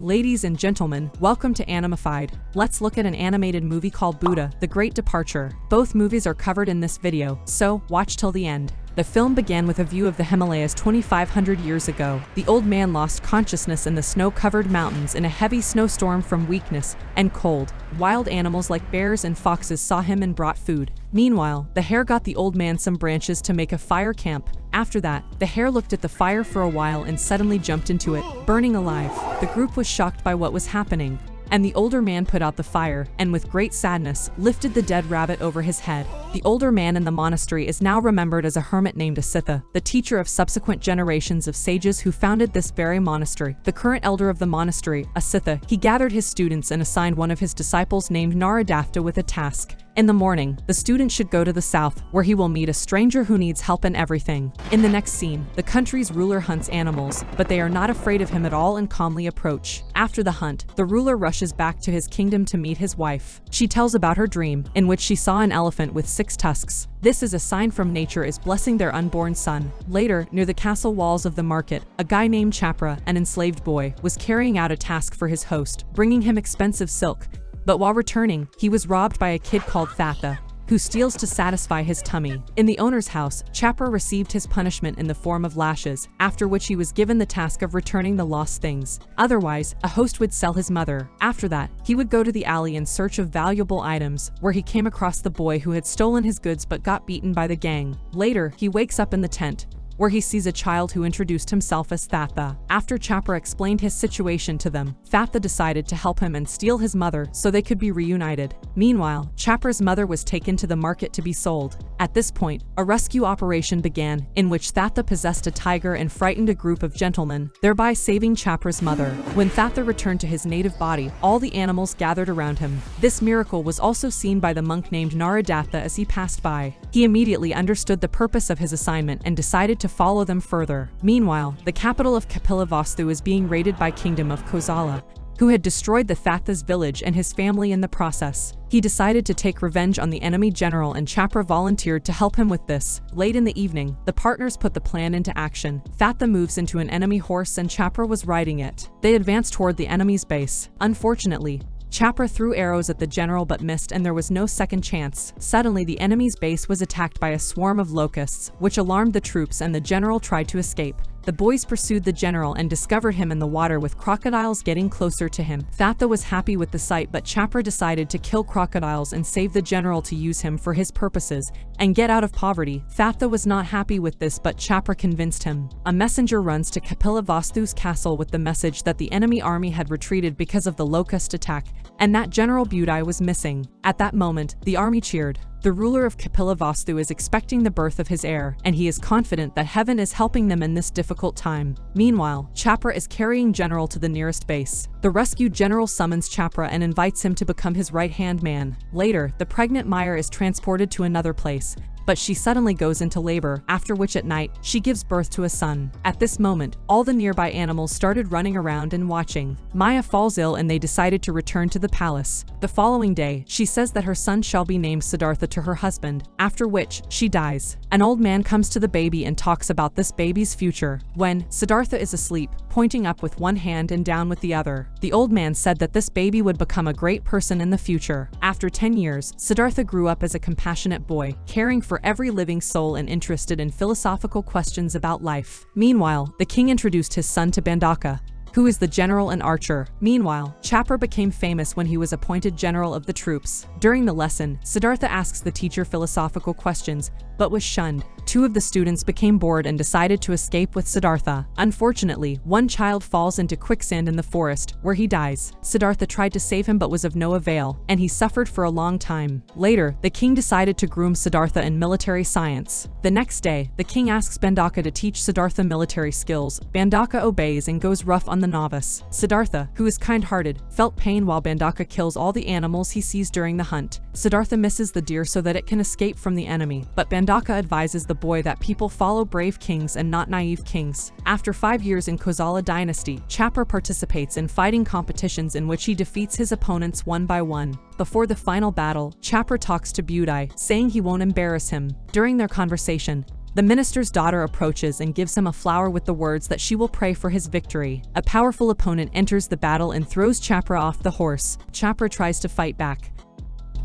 Ladies and gentlemen, welcome to Animefied. Let's look at an animated movie called Buddha, The Great Departure. Both movies are covered in this video, so watch till the end. The film began with a view of the Himalayas 2,500 years ago. The old man lost consciousness in the snow-covered mountains in a heavy snowstorm from weakness and cold. Wild animals like bears and foxes saw him and brought food. Meanwhile, the hare got the old man some branches to make a fire camp. After that, the hare looked at the fire for a while and suddenly jumped into it, burning alive. The group was shocked by what was happening, and the older man put out the fire, and with great sadness, lifted the dead rabbit over his head. The older man in the monastery is now remembered as a hermit named Siddhartha, the teacher of subsequent generations of sages who founded this very monastery. The current elder of the monastery, Siddhartha, he gathered his students and assigned one of his disciples named Naradafta with a task. In the morning, the student should go to the south, where he will meet a stranger who needs help in everything. In the next scene, the country's ruler hunts animals, but they are not afraid of him at all and calmly approach. After the hunt, the ruler rushes back to his kingdom to meet his wife. She tells about her dream, in which she saw an elephant with 6 tusks. This is a sign from nature is blessing their unborn son. Later, near the castle walls of the market, a guy named Chapra, an enslaved boy, was carrying out a task for his host, bringing him expensive silk. But while returning, he was robbed by a kid called Siddhartha, who steals to satisfy his tummy. In the owner's house, Chapra received his punishment in the form of lashes, after which he was given the task of returning the lost things. Otherwise, a host would sell his mother. After that, he would go to the alley in search of valuable items, where he came across the boy who had stolen his goods but got beaten by the gang. Later, he wakes up in the tent, where he sees a child who introduced himself as Siddhartha. After Chapra explained his situation to them, Siddhartha decided to help him and steal his mother so they could be reunited. Meanwhile, Chapra's mother was taken to the market to be sold. At this point, a rescue operation began, in which Siddhartha possessed a tiger and frightened a group of gentlemen, thereby saving Chapra's mother. When Siddhartha returned to his native body, all the animals gathered around him. This miracle was also seen by the monk named Naradafta as he passed by. He immediately understood the purpose of his assignment and decided to follow them further. Meanwhile, the capital of Kapilavastu is being raided by Kingdom of Kosala, who had destroyed the Siddhartha's village and his family in the process. He decided to take revenge on the enemy general and Chapra volunteered to help him with this. Late in the evening, the partners put the plan into action. Siddhartha moves into an enemy horse and Chapra was riding it. They advanced toward the enemy's base. Unfortunately, Chapra threw arrows at the general but missed and there was no second chance. Suddenly, the enemy's base was attacked by a swarm of locusts, which alarmed the troops and the general tried to escape. The boys pursued the general and discovered him in the water with crocodiles getting closer to him. Siddhartha was happy with the sight, but Chapra decided to kill crocodiles and save the general to use him for his purposes and get out of poverty. Siddhartha was not happy with this, but Chapra convinced him. A messenger runs to Kapilavastu's castle with the message that the enemy army had retreated because of the locust attack and that General Budai was missing. At that moment, the army cheered. The ruler of Kapilavastu is expecting the birth of his heir, and he is confident that heaven is helping them in this difficult time. Meanwhile, Chapra is carrying General to the nearest base. The rescued general summons Chapra and invites him to become his right-hand man. Later, the pregnant Meyer is transported to another place, but she suddenly goes into labor, after which at night, she gives birth to a son. At this moment, all the nearby animals started running around and watching. Maya falls ill and they decided to return to the palace. The following day, she says that her son shall be named Siddhartha to her husband, after which, she dies. An old man comes to the baby and talks about this baby's future. When Siddhartha is asleep, pointing up with one hand and down with the other, the old man said that this baby would become a great person in the future. After 10 years, Siddhartha grew up as a compassionate boy, caring for every living soul and interested in philosophical questions about life. Meanwhile, the king introduced his son to Bandaka, who is the general and archer. Meanwhile, Chapra became famous when he was appointed general of the troops. During the lesson, Siddhartha asks the teacher philosophical questions, but was shunned. 2 of the students became bored and decided to escape with Siddhartha. Unfortunately, one child falls into quicksand in the forest, where he dies. Siddhartha tried to save him but was of no avail, and he suffered for a long time. Later, the king decided to groom Siddhartha in military science. The next day, the king asks Bandaka to teach Siddhartha military skills. Bandaka obeys and goes rough on the novice. Siddhartha, who is kind-hearted, felt pain while Bandaka kills all the animals he sees during the hunt. Siddhartha misses the deer so that it can escape from the enemy, but Bandaka advises the boy that people follow brave kings and not naive kings. After 5 years in Kosala dynasty, Chapra participates in fighting competitions in which he defeats his opponents one by one. Before the final battle, Chapra talks to Budai, saying he won't embarrass him. During their conversation, The minister's daughter approaches and gives him a flower with the words that she will pray for his victory. A powerful opponent enters the battle and throws Chapra off the horse. Chapra tries to fight back,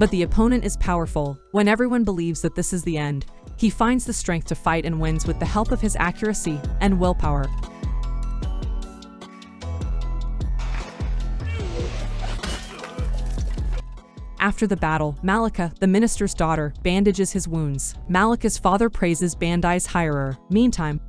but the opponent is powerful. When everyone believes that this is the end, he finds the strength to fight and wins with the help of his accuracy and willpower. After the battle, Malika, the minister's daughter, bandages his wounds. Malika's father praises Bandai's hirer. Meantime,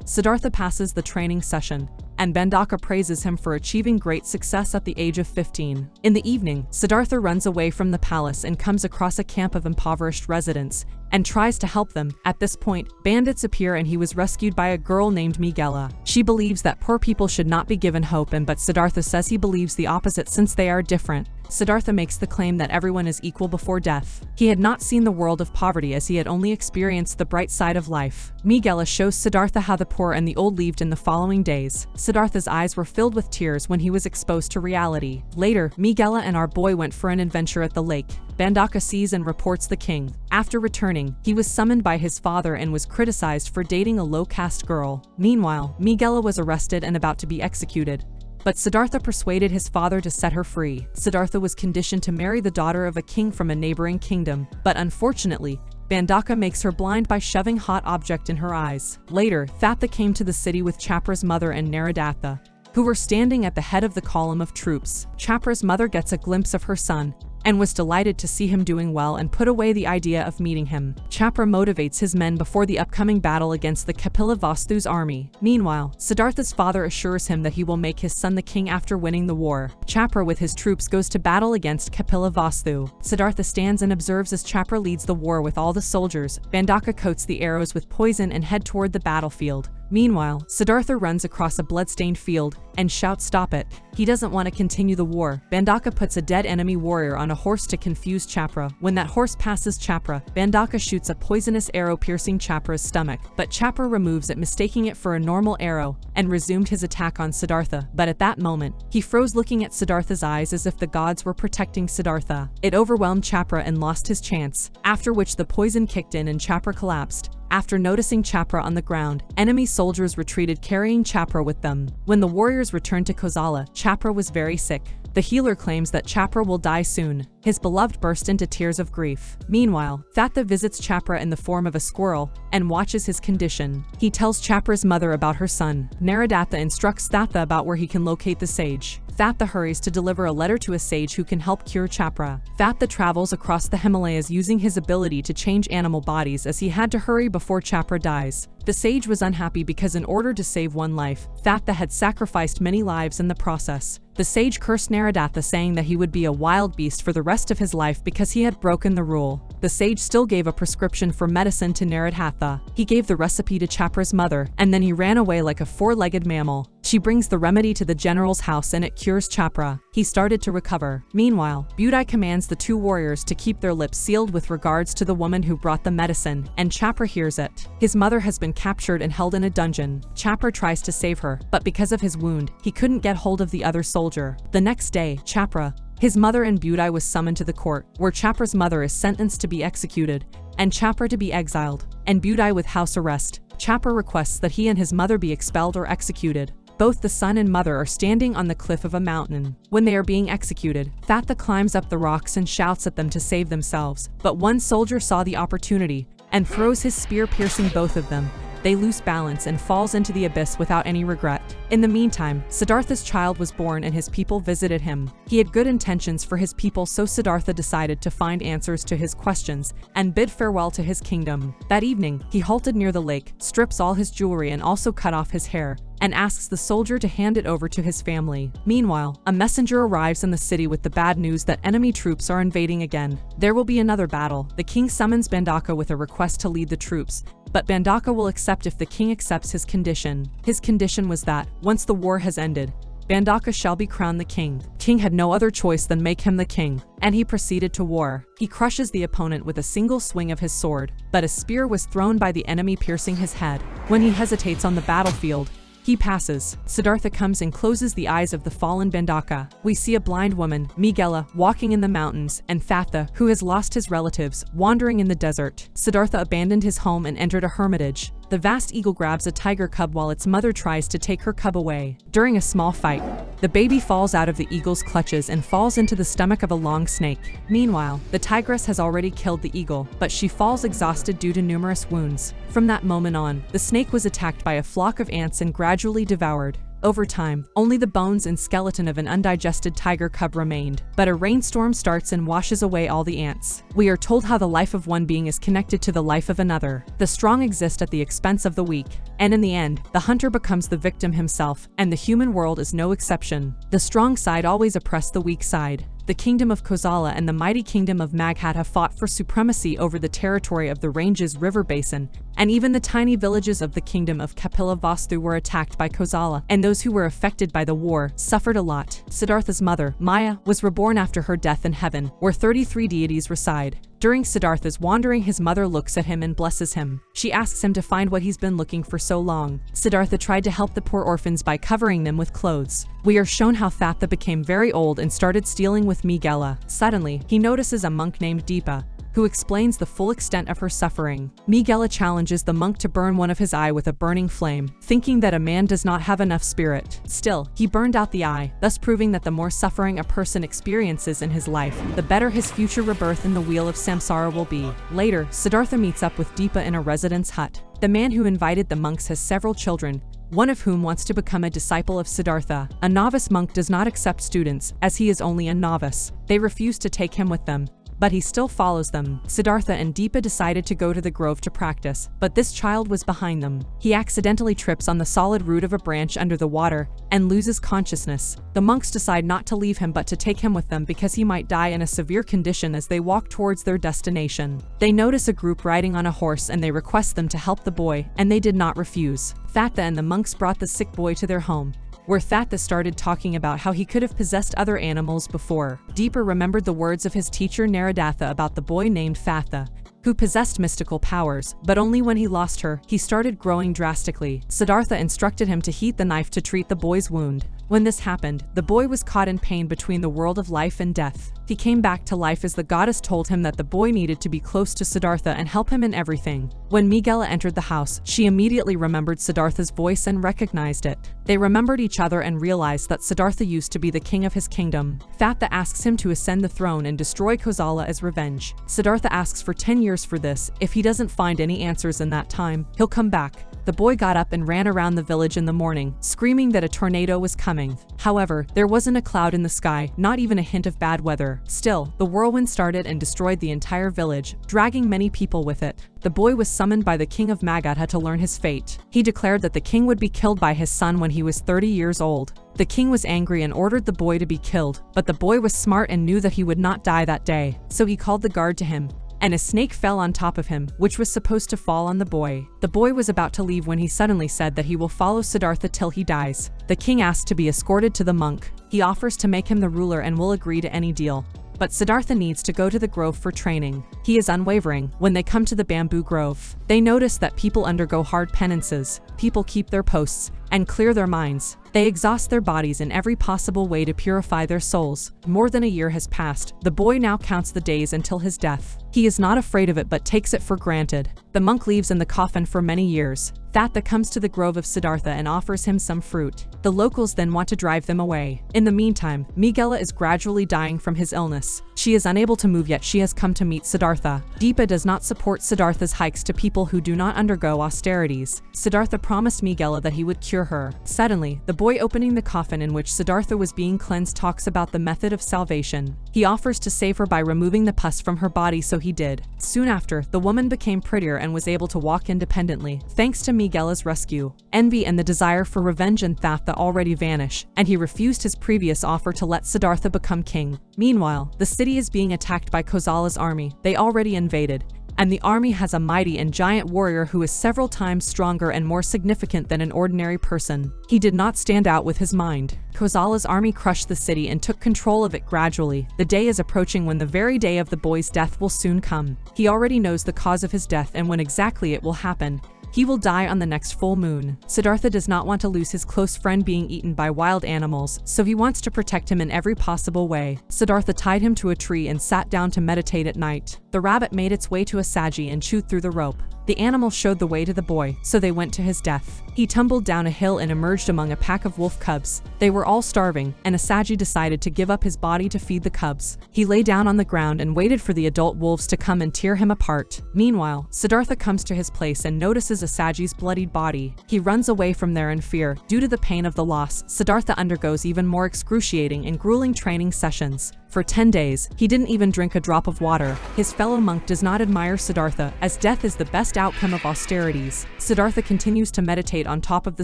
Siddhartha passes the training session, and Bandaka praises him for achieving great success at the age of 15. In the evening, Siddhartha runs away from the palace and comes across a camp of impoverished residents and tries to help them. At this point, bandits appear and he was rescued by a girl named Migaila. She believes that poor people should not be given hope, but Siddhartha says he believes the opposite since they are different. Siddhartha makes the claim that everyone is equal before death. He had not seen the world of poverty as he had only experienced the bright side of life. Migaila shows Siddhartha how the poor and the old lived in the following days. Siddhartha's eyes were filled with tears when he was exposed to reality. Later, Migaila and our boy went for an adventure at the lake. Bandaka sees and reports the king. After returning, he was summoned by his father and was criticized for dating a low-caste girl. Meanwhile, Migaila was arrested and about to be executed, but Siddhartha persuaded his father to set her free. Siddhartha was conditioned to marry the daughter of a king from a neighboring kingdom, but unfortunately, Bandaka makes her blind by shoving hot object in her eyes. Later, Thatha came to the city with Chapra's mother and Naradatha, who were standing at the head of the column of troops. Chapra's mother gets a glimpse of her son and was delighted to see him doing well and put away the idea of meeting him. Chapra motivates his men before the upcoming battle against the Kapila Vastu's army. Meanwhile, Siddhartha's father assures him that he will make his son the king after winning the war. Chapra with his troops goes to battle against Kapila Vastu. Siddhartha stands and observes as Chapra leads the war with all the soldiers. Bandaka coats the arrows with poison and head toward the battlefield. Meanwhile, Siddhartha runs across a bloodstained field and shouts, "Stop it." He doesn't want to continue the war. Bandaka puts a dead enemy warrior on a horse to confuse Chapra. When that horse passes Chapra, Bandaka shoots a poisonous arrow piercing Chapra's stomach, but Chapra removes it, mistaking it for a normal arrow, and resumed his attack on Siddhartha. But at that moment, he froze, looking at Siddhartha's eyes as if the gods were protecting Siddhartha. It overwhelmed Chapra and lost his chance, after which the poison kicked in and Chapra collapsed. After noticing Chapra on the ground, enemy soldiers retreated, carrying Chapra with them. When the warriors returned to Kosala, Chapra was very sick. The healer claims that Chapra will die soon. His beloved burst into tears of grief. Meanwhile, Thatha visits Chapra in the form of a squirrel and watches his condition. He tells Chapra's mother about her son. Naradatha instructs Thatha about where he can locate the sage. Thatha hurries to deliver a letter to a sage who can help cure Chapra. Thatha travels across the Himalayas using his ability to change animal bodies as he had to hurry before Chapra dies. The sage was unhappy because in order to save one life, Thatha had sacrificed many lives in the process. The sage cursed Naradatha, saying that he would be a wild beast for the rest of his life because he had broken the rule. The sage still gave a prescription for medicine to Naradatha. He gave the recipe to Chapra's mother, and then he ran away like a four-legged mammal. She brings the remedy to the general's house and it cures Chapra. He started to recover. Meanwhile, Budai commands the two warriors to keep their lips sealed with regards to the woman who brought the medicine, and Chapra hears it. His mother has been captured and held in a dungeon. Chapra tries to save her, but because of his wound, he couldn't get hold of the other soldier. The next day, Chapra, his mother and Budai was summoned to the court, where Chapra's mother is sentenced to be executed, and Chapra to be exiled, and Budai with house arrest. Chapra requests that he and his mother be expelled or executed. Both the son and mother are standing on the cliff of a mountain. When they are being executed, Thatha climbs up the rocks and shouts at them to save themselves, but one soldier saw the opportunity and throws his spear, piercing both of them. They lose balance and falls into the abyss without any regret. In the meantime, Siddhartha's child was born and his people visited him. He had good intentions for his people, so Siddhartha decided to find answers to his questions and bid farewell to his kingdom. That evening, he halted near the lake, strips all his jewelry and also cut off his hair, and asks the soldier to hand it over to his family. Meanwhile, a messenger arrives in the city with the bad news that enemy troops are invading again. There will be another battle. The king summons Bandaka with a request to lead the troops, but Bandaka will accept if the king accepts his condition. His condition was that, once the war has ended, Bandaka shall be crowned the king. King had no other choice than make him the king, and he proceeded to war. He crushes the opponent with a single swing of his sword, but a spear was thrown by the enemy, piercing his head. When he hesitates on the battlefield, He passes. Siddhartha comes and closes the eyes of the fallen Bandaka. We see a blind woman, Migaila, walking in the mountains, and Siddhartha, who has lost his relatives, wandering in the desert. Siddhartha abandoned his home and entered a hermitage. The vast eagle grabs a tiger cub while its mother tries to take her cub away. During a small fight, the baby falls out of the eagle's clutches and falls into the stomach of a long snake. Meanwhile, the tigress has already killed the eagle, but she falls exhausted due to numerous wounds. From that moment on, the snake was attacked by a flock of ants and gradually devoured. Over time, only the bones and skeleton of an undigested tiger cub remained, but a rainstorm starts and washes away all the ants. We are told how the life of one being is connected to the life of another. The strong exist at the expense of the weak, and in the end, the hunter becomes the victim himself, and the human world is no exception. The strong side always oppressed the weak side. The kingdom of Kosala and the mighty kingdom of Magadha fought for supremacy over the territory of the range's river basin, and even the tiny villages of the kingdom of Kapilavastu were attacked by Kosala, and those who were affected by the war suffered a lot. Siddhartha's mother, Maya, was reborn after her death in heaven, where 33 deities reside. During Siddhartha's wandering, his mother looks at him and blesses him. She asks him to find what he's been looking for so long. Siddhartha tried to help the poor orphans by covering them with clothes. We are shown how Siddhartha became very old and started stealing with Migaila. Suddenly, he notices a monk named Deepa, who explains the full extent of her suffering. Migaila challenges the monk to burn one of his eye with a burning flame, thinking that a man does not have enough spirit. Still, he burned out the eye, thus proving that the more suffering a person experiences in his life, the better his future rebirth in the wheel of samsara will be. Later, Siddhartha meets up with Deepa in a residence hut. The man who invited the monks has several children, one of whom wants to become a disciple of Siddhartha. A novice monk does not accept students, as he is only a novice. They refuse to take him with them, but he still follows them. Siddhartha and Deepa decided to go to the grove to practice, but this child was behind them. He accidentally trips on the solid root of a branch under the water and loses consciousness. The monks decide not to leave him but to take him with them because he might die in a severe condition as they walk towards their destination. They notice a group riding on a horse and they request them to help the boy, and they did not refuse. Siddhartha and the monks brought the sick boy to their home, where Siddhartha started talking about how he could have possessed other animals before. Deepa remembered the words of his teacher Naradatha about the boy named Siddhartha, who possessed mystical powers, but only when he lost her, he started growing drastically. Siddhartha instructed him to heat the knife to treat the boy's wound. When this happened, the boy was caught in pain between the world of life and death. He came back to life as the goddess told him that the boy needed to be close to Siddhartha and help him in everything. When Migaila entered the house, she immediately remembered Siddhartha's voice and recognized it. They remembered each other and realized that Siddhartha used to be the king of his kingdom. Siddhartha asks him to ascend the throne and destroy Kosala as revenge. Siddhartha asks for 10 years for this. If he doesn't find any answers in that time, he'll come back. The boy got up and ran around the village in the morning, screaming that a tornado was coming. However, there wasn't a cloud in the sky, not even a hint of bad weather. Still, the whirlwind started and destroyed the entire village, dragging many people with it. The boy was summoned by the king of Magadha to learn his fate. He declared that the king would be killed by his son when he was 30 years old. The king was angry and ordered the boy to be killed, but the boy was smart and knew that he would not die that day, so he called the guard to him, and a snake fell on top of him, which was supposed to fall on the boy. The boy was about to leave when he suddenly said that he will follow Siddhartha till he dies. The king asked to be escorted to the monk. He offers to make him the ruler and will agree to any deal. But Siddhartha needs to go to the grove for training. He is unwavering. When they come to the bamboo grove, they notice that people undergo hard penances. People keep their posts and clear their minds. They exhaust their bodies in every possible way to purify their souls. More than a year has passed. The boy now counts the days until his death. He is not afraid of it but takes it for granted. The monk leaves in the coffin for many years. Siddhartha comes to the grove of Siddhartha and offers him some fruit. The locals then want to drive them away. In the meantime, Migaila is gradually dying from his illness. She is unable to move yet she has come to meet Siddhartha. Deepa does not support Siddhartha's hikes to people who do not undergo austerities. Siddhartha promised Migaila that he would cure her. Suddenly, the boy opening the coffin in which Siddhartha was being cleansed talks about the method of salvation. He offers to save her by removing the pus from her body, so he did. Soon after, the woman became prettier and was able to walk independently, thanks to Migaila's rescue. Envy and the desire for revenge in Siddhartha already vanish, and he refused his previous offer to let Siddhartha become king. Meanwhile, the city is being attacked by Kosala's army. They already invaded, and the army has a mighty and giant warrior who is several times stronger and more significant than an ordinary person. He did not stand out with his mind. Kosala's army crushed the city and took control of it gradually. The day is approaching when the very day of the boy's death will soon come. He already knows the cause of his death and when exactly it will happen, He will die on the next full moon. Siddhartha does not want to lose his close friend being eaten by wild animals, so he wants to protect him in every possible way. Siddhartha tied him to a tree and sat down to meditate at night. The rabbit made its way to a Saji and chewed through the rope. The animal showed the way to the boy, so they went to his death. He tumbled down a hill and emerged among a pack of wolf cubs. They were all starving, and Asagi decided to give up his body to feed the cubs. He lay down on the ground and waited for the adult wolves to come and tear him apart. Meanwhile, Siddhartha comes to his place and notices Asagi's bloodied body. He runs away from there in fear. Due to the pain of the loss, Siddhartha undergoes even more excruciating and grueling training sessions. For 10 days, he didn't even drink a drop of water. His fellow monk does not admire Siddhartha, as death is the best outcome of austerities. Siddhartha continues to meditate on top of the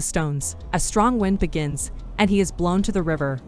stones. A strong wind begins, and he is blown to the river.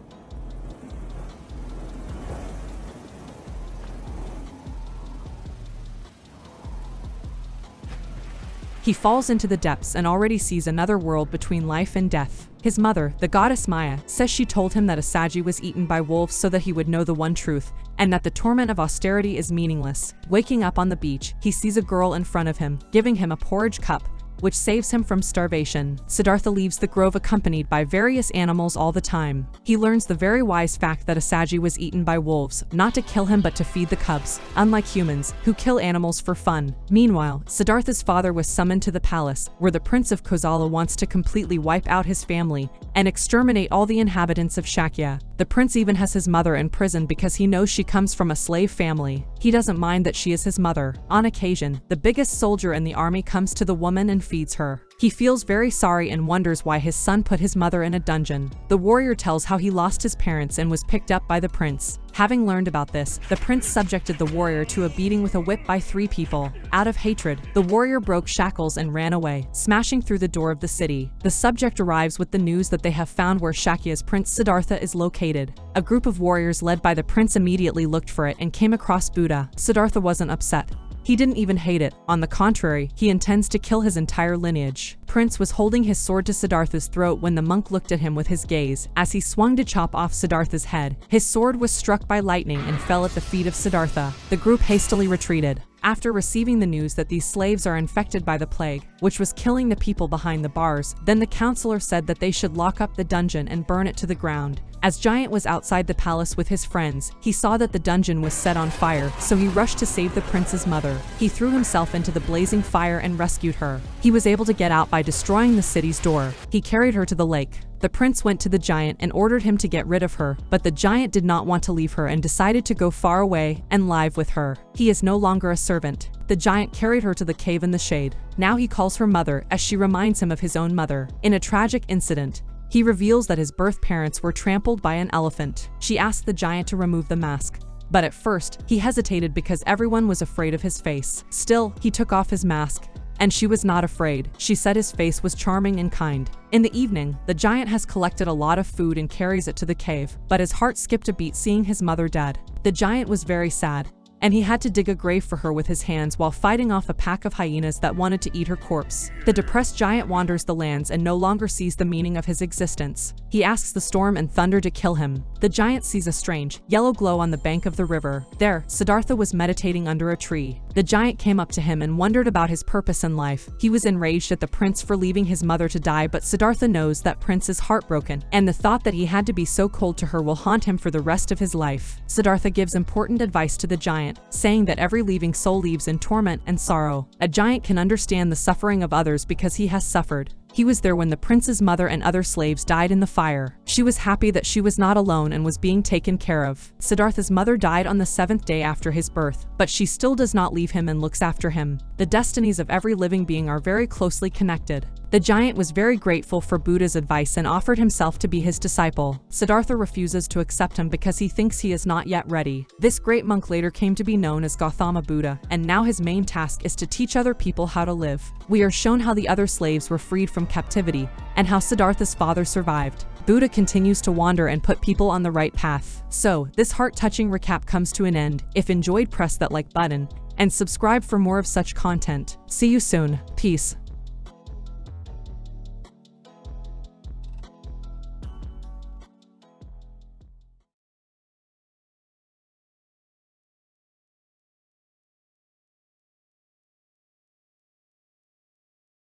He falls into the depths and already sees another world between life and death. His mother, the goddess Maya, says she told him that Asagi was eaten by wolves so that he would know the one truth, and that the torment of austerity is meaningless. Waking up on the beach, he sees a girl in front of him, giving him a porridge cup, which saves him from starvation. Siddhartha leaves the grove accompanied by various animals all the time. He learns the very wise fact that Asagi was eaten by wolves, not to kill him but to feed the cubs, unlike humans, who kill animals for fun. Meanwhile, Siddhartha's father was summoned to the palace, where the prince of Kosala wants to completely wipe out his family and exterminate all the inhabitants of Shakya. The prince even has his mother in prison because he knows she comes from a slave family. He doesn't mind that she is his mother. On occasion, the biggest soldier in the army comes to the woman and feeds her. He feels very sorry and wonders why his son put his mother in a dungeon. The warrior tells how he lost his parents and was picked up by the prince. Having learned about this, the prince subjected the warrior to a beating with a whip by 3 people. Out of hatred, the warrior broke shackles and ran away, smashing through the door of the city. The subject arrives with the news that they have found where Shakya's prince Siddhartha is located. A group of warriors led by the prince immediately looked for it and came across Buddha. Siddhartha wasn't upset. He didn't even hate it. On the contrary, he intends to kill his entire lineage. Prince was holding his sword to Siddhartha's throat when the monk looked at him with his gaze. As he swung to chop off Siddhartha's head, his sword was struck by lightning and fell at the feet of Siddhartha. The group hastily retreated. After receiving the news that these slaves are infected by the plague, which was killing the people behind the bars, then the counselor said that they should lock up the dungeon and burn it to the ground. As Giant was outside the palace with his friends, he saw that the dungeon was set on fire, so he rushed to save the prince's mother. He threw himself into the blazing fire and rescued her. He was able to get out by destroying the city's door. He carried her to the lake. The prince went to the giant and ordered him to get rid of her, but the giant did not want to leave her and decided to go far away and live with her. He is no longer a servant. The giant carried her to the cave in the shade. Now he calls her mother, as she reminds him of his own mother. In a tragic incident, he reveals that his birth parents were trampled by an elephant. She asked the giant to remove the mask, but at first, he hesitated because everyone was afraid of his face. Still, he took off his mask, and she was not afraid. She said his face was charming and kind. In the evening, the giant has collected a lot of food and carries it to the cave, but his heart skipped a beat seeing his mother dead. The giant was very sad, and he had to dig a grave for her with his hands while fighting off a pack of hyenas that wanted to eat her corpse. The depressed giant wanders the lands and no longer sees the meaning of his existence. He asks the storm and thunder to kill him. The giant sees a strange, yellow glow on the bank of the river. There, Siddhartha was meditating under a tree. The giant came up to him and wondered about his purpose in life. He was enraged at the prince for leaving his mother to die, but Siddhartha knows that prince is heartbroken, and the thought that he had to be so cold to her will haunt him for the rest of his life. Siddhartha gives important advice to the giant, saying that every leaving soul leaves in torment and sorrow. A giant can understand the suffering of others because he has suffered. He was there when the prince's mother and other slaves died in the fire. She was happy that she was not alone and was being taken care of. Siddhartha's mother died on the 7th day after his birth, but she still does not leave him and looks after him. The destinies of every living being are very closely connected. The giant was very grateful for Buddha's advice and offered himself to be his disciple. Siddhartha refuses to accept him because he thinks he is not yet ready. This great monk later came to be known as Gautama Buddha, and now his main task is to teach other people how to live. We are shown how the other slaves were freed from captivity, and how Siddhartha's father survived. Buddha continues to wander and put people on the right path. So, this heart-touching recap comes to an end. If enjoyed, press that like button, and subscribe for more of such content. See you soon. Peace.